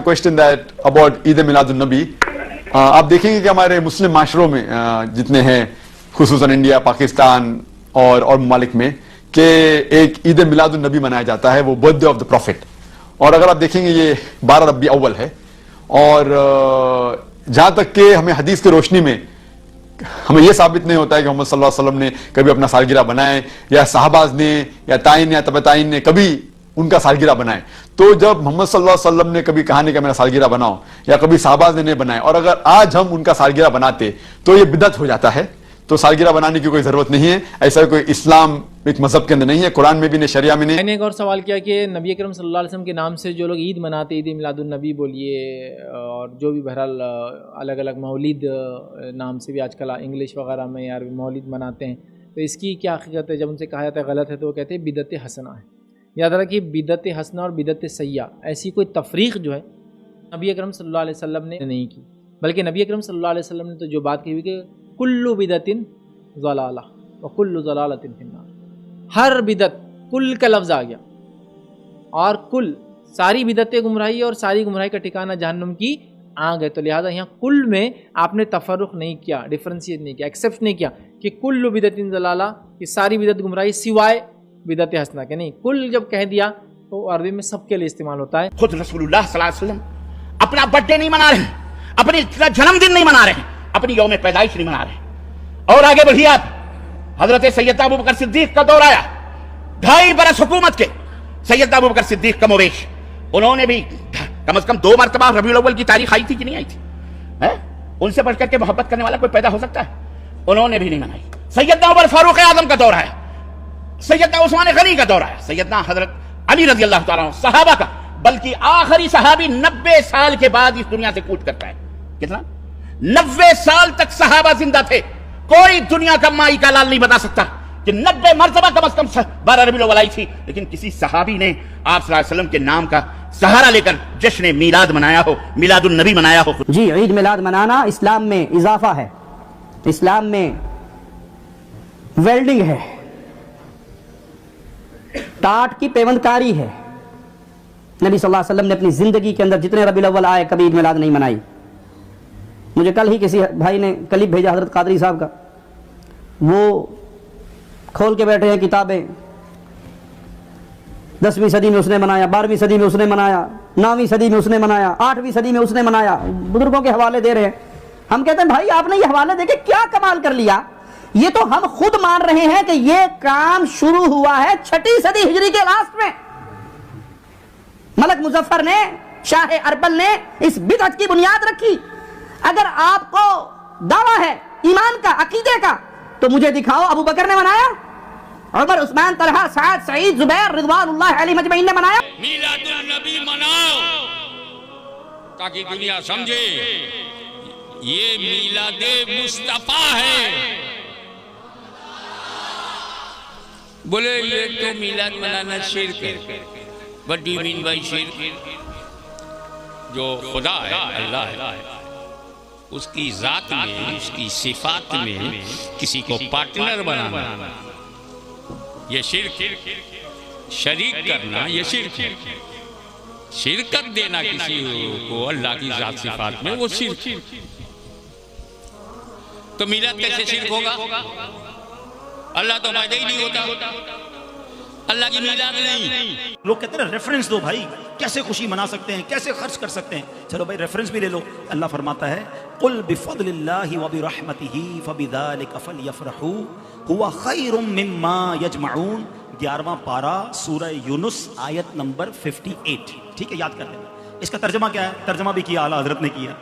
question that about Eid Milad-un-Nabi. آپ دیکھیں گے کہ ہمارے مسلم معاشروں میں جتنے ہیں خصوصاً انڈیا، پاکستان اور ممالک میں کہ ایک عید میلاد النبی منایا جاتا ہے، وہ birthday of the prophet. اور اگر آپ دیکھیں گے یہ 12 ربیع اول ہے، اور جہاں تک کہ ہمیں حدیث کی روشنی میں ہمیں یہ ثابت نہیں ہوتا ہے کہ محمد صلی اللہ علیہ وسلم نے کبھی اپنا سالگرہ بنائے، یا صحابہ نے یا تائین یا تبع تائین نے کبھی ان کا سالگرہ بنائے. تو جب محمد صلی اللہ علیہ وسلم نے کبھی کہا نہیں کہ میرا سالگرہ بناؤ، یا کبھی صحابہ نے نہیں بنائے، اور اگر آج ہم ان کا سالگرہ بناتے تو یہ بدعت ہو جاتا ہے. تو سالگرہ بنانے کی کوئی ضرورت نہیں ہے، ایسا کوئی اسلام ایک مذہب کے اندر نہیں ہے، قرآن میں بھی نہیں، شریعہ میں نہیں. میں نے ایک اور سوال کیا کہ نبی اکرم صلی اللہ علیہ وسلم کے نام سے جو لوگ عید مناتے، عید میلاد النبی بولیے، اور جو بھی بہرحال الگ الگ مولد نام سے بھی آج کل انگلش وغیرہ میں عربی مولد مناتے ہیں، تو اس کی کیا حقیقت ہے؟ جب ان سے کہا جاتا ہے غلط ہے تو وہ کہتے ہیں بدعت حسنہ ہے. یاد رکھیے بدعت حسنہ اور بدعت سیئہ ایسی کوئی تفریق جو ہے نبی اکرم صلی اللہ علیہ وسلم نے نہیں کی، بلکہ نبی اکرم صلی اللہ علیہ وسلم نے تو جو بات کی ہوئی کہ کل بدعت ضلالہ وکل ضلالۃ فی النار. ہر بدعت، کل کا لفظ آ گیا، اور کل ساری بدعتیں گمراہی اور ساری گمراہی کا ٹھکانہ جہنم کی آگ ہے. تو لہٰذا یہاں کل میں آپ نے تفرق نہیں کیا، ڈفرینشیٹ نہیں کیا، ایکسیپٹ نہیں کیا کہ کل بدعت ضلالہ، کہ ساری بدعت گمراہی سوائے بدعت حسنہ کے. نہیں، کل جب کہہ دیا تو عربی میں سب کے لیے استعمال ہوتا ہے. خود رسول اللہ صلی اللہ علیہ وسلم اپنا برتھ ڈے نہیں منا رہے ہیں، اپنی جنم دن نہیں منا رہے ہیں، اپنی یوم پیدائش نہیں منا رہے ہیں. اور آگے بڑھیے آپ، حضرت سیدنا ابوبکر صدیق کا دور آیا، 2.5 برس حکومت کے سیدنا ابوبکر صدیق کم و بیش، انہوں نے بھی کم از کم 2 مرتبہ ربیع الاول کی تاریخ آئی تھی کہ نہیں آئی تھی؟ ان سے بڑھ کر کے محبت کرنے والا کوئی پیدا ہو سکتا ہے؟ انہوں نے بھی نہیں منائی. سیدنا عمر فاروق اعظم کا دور آیا، سیدنا عثمان غنی کا دور آیا، سیدنا حضرت علی رضی اللہ تعالیٰ عنہ، صحابہ کا، بلکہ آخری صحابی 90 سال کے بعد اس دنیا سے کوچ کرتا ہے. کتنا؟ 90 سال تک صحابہ زندہ تھے. کوئی دنیا کا مائی کا لال نہیں بتا سکتا کہ 90 مرتبہ کم از کم 12 ربیع الاول آئی تھی، لیکن کسی صحابی نے آپ صلی اللہ علیہ وسلم کے نام کا سہارا لے کر جشن میلاد منایا ہو، میلاد النبی منایا ہو. جی، عید میلاد منانا اسلام میں اضافہ ہے، اسلام میں ویلڈنگ ہے، ٹاٹ کی پیوند کاری ہے. نبی صلی اللہ علیہ وسلم نے اپنی زندگی کے اندر جتنے ربیع الاول آئے کبھی عید میلاد نہیں منائی. مجھے کل ہی کسی بھائی نے کلپ بھیجا حضرت قادری صاحب کا، وہ کھول کے بیٹھے ہیں کتابیں، 10ویں صدی میں اس نے منایا، 12ویں صدی میں اس نے منایا، 9ویں صدی میں اس نے منایا، 8ویں صدی میں اس نے منایا، بزرگوں کے حوالے دے رہے ہیں. ہم کہتے ہیں بھائی آپ نے یہ حوالے دے کے کیا کمال کر لیا؟ یہ تو ہم خود مان رہے ہیں کہ یہ کام شروع ہوا ہے 6 صدی ہجری کے لاسٹ میں. ملک مظفر نے، شاہ اربل نے اس بدعت کی بنیاد رکھی. اگر آپ کو دعویٰ ہے ایمان کا، عقیدے کا، تو مجھے دکھاؤ ابو بکر نے منایا، عمر، عثمان، طلحہ، سعد، سعید، زبیر رضوان اللہ علیہ مجمعین نے منایا. میلاد النبی مناؤ تاکہ دنیا سمجھے یہ میلاد مصطفیٰ ہے. بولے یہ تو میلاد منانا شرک ہے. What do you mean by شرک؟ جو خدا ہے، اللہ ہے، اس کی ذات میں، اس کی صفات میں کسی کو پارٹنر بنانا یہ شرک، شریک کرنا یہ شرک ہے. شرکت دینا کسی کو اللہ کی ذات صفات میں وہ شرک. تو میلاد کیسے شرک ہوگا؟ اللہ تو پیدا ہی نہیں ہوتا، اللہ کی میلاد نہیں. لوگ کہتے ہیں ریفرنس دو بھائی، کیسے خوشی منا سکتے ہیں، کیسے خرچ کر سکتے ہیں. چلو بھائی ریفرنس بھی لے لو. اللہ فرماتا ہے قل بفضل اللہ وبرحمتہ فبذلک فلیفرحوا هو خیر مما یجمعون. 11واں پارہ سورہ یونس آیت نمبر 58. ٹھیک ہے، یاد کر لیں. اس کا ترجمہ کیا ہے؟ ترجمہ بھی کیا اعلیٰ حضرت نے کیا.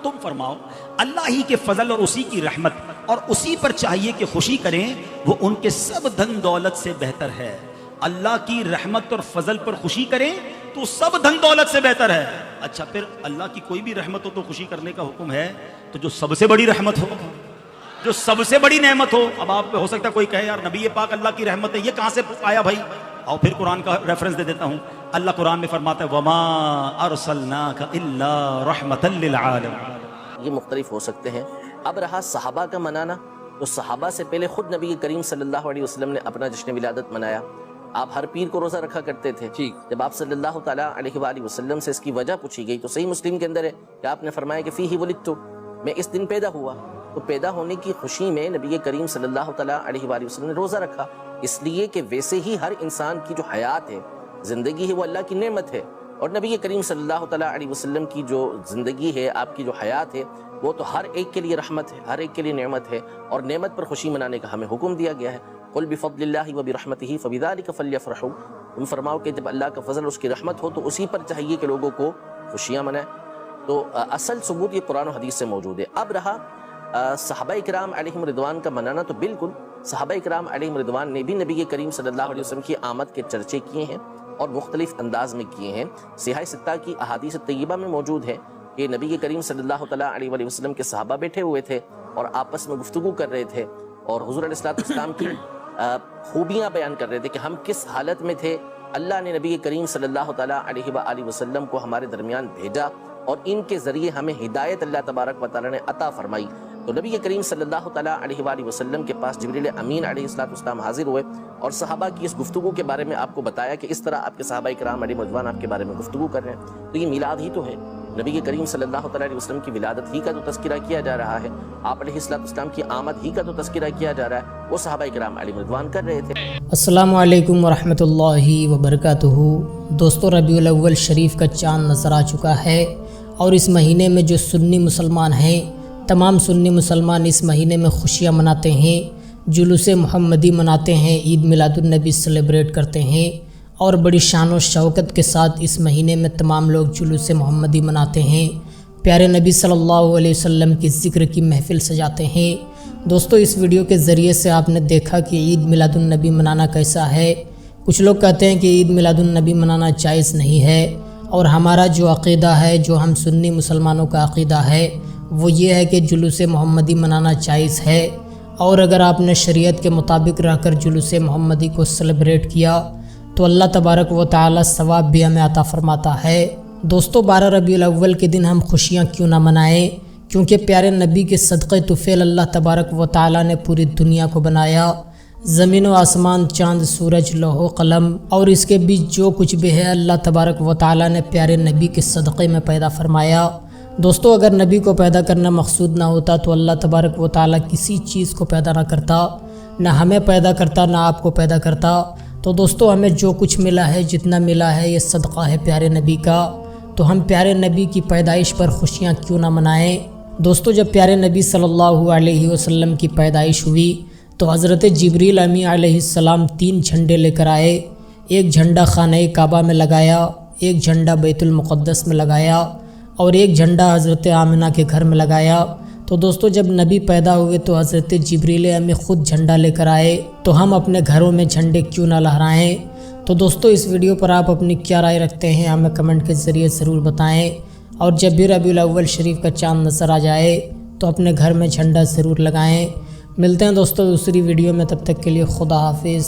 تم فرماؤ اللہ ہی کے فضل اور اسی کی رحمت اور اسی پر چاہیے کہ خوشی کریں، وہ ان کے سب دھن دولت سے بہتر ہے. اللہ کی رحمت اور فضل پر خوشی کریں تو سب دھن دولت سے بہتر ہے. اچھا، پھر اللہ کی کوئی بھی رحمت ہو تو خوشی کرنے کا حکم ہے، تو جو سب سے بڑی رحمت ہو، جو سب سے بڑی نعمت ہو. اب آپ ہو سکتا ہے کوئی کہے یار نبی پاک اللہ کی رحمت ہے، یہ کہاں سے آیا بھائی؟ اور پھر قرآن کا ریفرنس دے دیتا ہوں. اللہ قرآن میں فرماتا ہے وما ارسلناک الا رحمتا للعالمین. یہ مختلف ہو سکتے ہیں. اب رہا صحابہ کا منانا، تو صحابہ سے پہلے خود نبی کریم صلی اللہ علیہ وسلم نے اپنا جشن ولادت منایا. آپ ہر پیر کو روزہ رکھا کرتے تھے. جب آپ صلی اللہ تعالیٰ علیہ وآلہ وسلم سے اس کی وجہ پوچھی گئی تو صحیح مسلم کے اندر ہے کہ آپ نے فرمایا کہ فیہ ولدت، میں اس دن پیدا ہوا. تو پیدا ہونے کی خوشی میں نبی کریم صلی اللہ تعالیٰ علیہ وآلہ وسلم نے روزہ رکھا، اس لیے کہ ویسے ہی ہر انسان کی جو حیات ہے، زندگی ہے، وہ اللہ کی نعمت ہے. اور نبی کریم صلی اللہ تعالیٰ علیہ وسلم کی جو زندگی ہے، آپ کی جو حیات ہے، وہ تو ہر ایک کے لیے رحمت ہے، ہر ایک کے لیے نعمت ہے، اور نعمت پر خوشی منانے کا ہمیں حکم دیا گیا ہے. قل بفضل اللہ وبرحمتہ فبذلک فلیفرحوا، تم فرماؤ کہ جب اللہ کا فضل، اس کی رحمت ہو تو اسی پر چاہیے کہ لوگوں کو خوشیاں منائیں. تو اصل ثبوت یہ قرآن و حدیث سے موجود ہے. اب رہا صحابہ کرام علیہم رضوان کا منانا، تو بالکل صحابہ کرام علیہم رضوان نے بھی نبی کریم صلی اللہ علیہ وسلم کی آمد کے چرچے کیے ہیں اور مختلف انداز میں کیے ہیں. صحیح ستہ کی احادیث طیبہ میں موجود ہے کہ نبی کریم صلی اللہ تعالیٰ علیہ وآلہ وسلم کے صحابہ بیٹھے ہوئے تھے اور آپس میں گفتگو کر رہے تھے، اور حضور علیہ السلام کی خوبیاں بیان کر رہے تھے کہ ہم کس حالت میں تھے. اللہ نے نبی کریم صلی اللہ تعالیٰ علیہ وآلہ وسلم کو ہمارے درمیان بھیجا اور ان کے ذریعے ہمیں ہدایت اللہ تبارک و تعالیٰ نے عطا فرمائی. تو نبی کریم صلی اللہ تعالیٰ علیہ وآلہ وسلم کے پاس جبریل امین علیہ السلام حاضر ہوئے اور صحابہ کی اس گفتگو کے بارے میں آپ کو بتایا کہ اس طرح آپ کے صحابہ کرام علیہ رضوان آپ کے بارے میں گفتگو کر رہے ہیں. تو یہ میلاد ہی تو ہے، نبی کریم صلی اللہ تعالیٰ علیہ وسلم کی ولادت ہی کا تو تذکرہ کیا جا رہا ہے، آپ علیہ السلام کی آمد ہی کا تو تذکرہ کیا جا رہا ہے، وہ صحابہ کرام علیہ رضوان کر رہے تھے. السلام علیکم ورحمۃ اللہ وبرکاتہ. دوستو، ربیع الاول شریف کا چاند نظر آ چکا ہے، اور اس مہینے میں جو سنی مسلمان ہیں، تمام سنی مسلمان اس مہینے میں خوشیاں مناتے ہیں، جلوس محمدی مناتے ہیں، عید میلاد النبی سیلیبریٹ کرتے ہیں، اور بڑی شان و شوکت کے ساتھ اس مہینے میں تمام لوگ جلوس محمدی مناتے ہیں، پیارے نبی صلی اللہ علیہ وسلم کی ذکر کی محفل سجاتے ہیں. دوستو، اس ویڈیو کے ذریعے سے آپ نے دیکھا کہ عید میلاد النبی منانا کیسا ہے. کچھ لوگ کہتے ہیں کہ عید میلاد النبی منانا جائز نہیں ہے، اور ہمارا جو عقیدہ ہے، جو ہم سنی مسلمانوں کا عقیدہ ہے، وہ یہ ہے کہ جلوس محمدی منانا جائز ہے. اور اگر آپ نے شریعت کے مطابق رہ کر جلوس محمدی کو سیلیبریٹ کیا تو اللہ تبارک و تعالی ثواب بھی ہمیں عطا فرماتا ہے. دوستو، 12 ربیع الاول کے دن ہم خوشیاں کیوں نہ منائیں؟ کیونکہ پیارے نبی کے صدقے طفیل اللہ تبارک و تعالی نے پوری دنیا کو بنایا. زمین و آسمان، چاند، سورج، لوح و قلم اور اس کے بیچ جو کچھ بھی ہے، اللہ تبارک و تعالی نے پیارے نبی کے صدقے میں پیدا فرمایا. دوستو، اگر نبی کو پیدا کرنا مقصود نہ ہوتا تو اللہ تبارک و تعالی کسی چیز کو پیدا نہ کرتا، نہ ہمیں پیدا کرتا، نہ آپ کو پیدا کرتا. تو دوستو، ہمیں جو کچھ ملا ہے، جتنا ملا ہے، یہ صدقہ ہے پیارے نبی کا. تو ہم پیارے نبی کی پیدائش پر خوشیاں کیوں نہ منائیں؟ دوستو، جب پیارے نبی صلی اللہ علیہ وسلم کی پیدائش ہوئی تو حضرت جبریل امین علیہ السلام 3 جھنڈے لے کر آئے. ایک جھنڈا خانہ کعبہ میں لگایا، ایک جھنڈا بیت المقدس میں لگایا، اور ایک جھنڈا حضرت آمنہ کے گھر میں لگایا. تو دوستو، جب نبی پیدا ہوئے تو حضرت جبریل امین خود جھنڈا لے کر آئے، تو ہم اپنے گھروں میں جھنڈے کیوں نہ لہرائیں؟ تو دوستو، اس ویڈیو پر آپ اپنی کیا رائے رکھتے ہیں، ہمیں کمنٹ کے ذریعے ضرور بتائیں. اور جب بھی ربیع الاول شریف کا چاند نظر آ جائے تو اپنے گھر میں جھنڈا ضرور لگائیں. ملتے ہیں دوستو دوسری ویڈیو میں، تب تک کے لیے خدا حافظ.